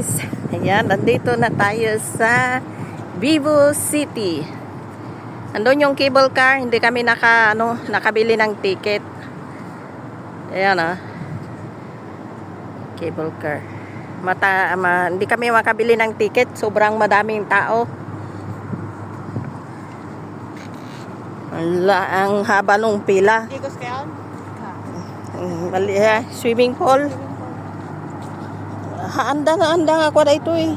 guys, ayan, nandito na tayo sa Vivo City. Andun yung cable car, hindi kami nakabili ng ticket. Ayan cable car. Hindi kami makabili ng ticket, sobrang madaming tao. Ang haba nung pila. Swimming pool. Anda ako na ito eh.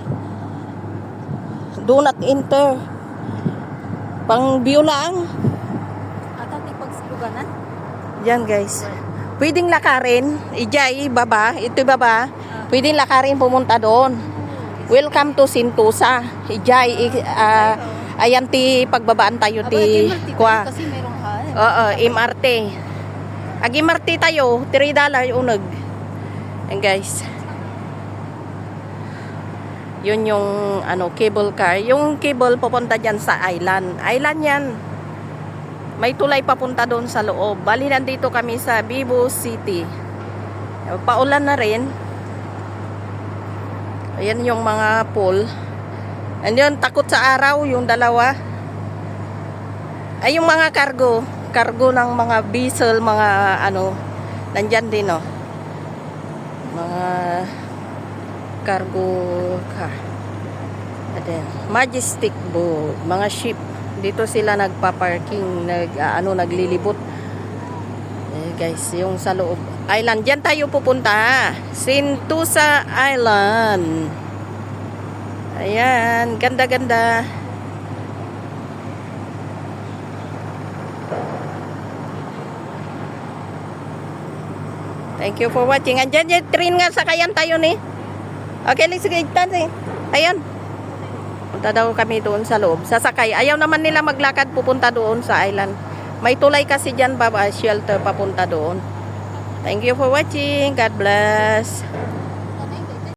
Do not enter. Pang view lang. Atati pagsiluganan? Yan guys. Pwedeng lakarin. Ijay, baba. Ito baba. Pwedeng lakarin pumunta doon. Welcome to Sentosa. Ijay. Ayan ti pagbabaan tayo ti kwa. Kasi merong Oo, MRT. Ag MRT tayo, $3 unag. And guys. Yun yung cable car. Yung cable pupunta dyan sa island. Island yan. May tulay papunta doon sa loob. Bali nandito kami sa Vivo City. Paulan na rin. Ayan yung mga pool. And yun, takot sa araw yung dalawa. Ay yung mga cargo. Cargo ng mga vessel, mga nandyan din mga cargo car. Then, majestic boat, mga ship. Dito sila nagpa-parking, naglilibot. Guys, yung sa loob. Island, diyan tayo pupunta. Sentosa Island. Ayan, ganda-ganda. Thank you for watching. Andiyan yung train nga, sakayan tayo ni. Okay, let's go. Ayan. Punta daw kami doon sa loob. Sasakay. Ayaw naman nila maglakad pupunta doon sa island. May tulay kasi dyan, shelter papunta doon. Thank you for watching. God bless.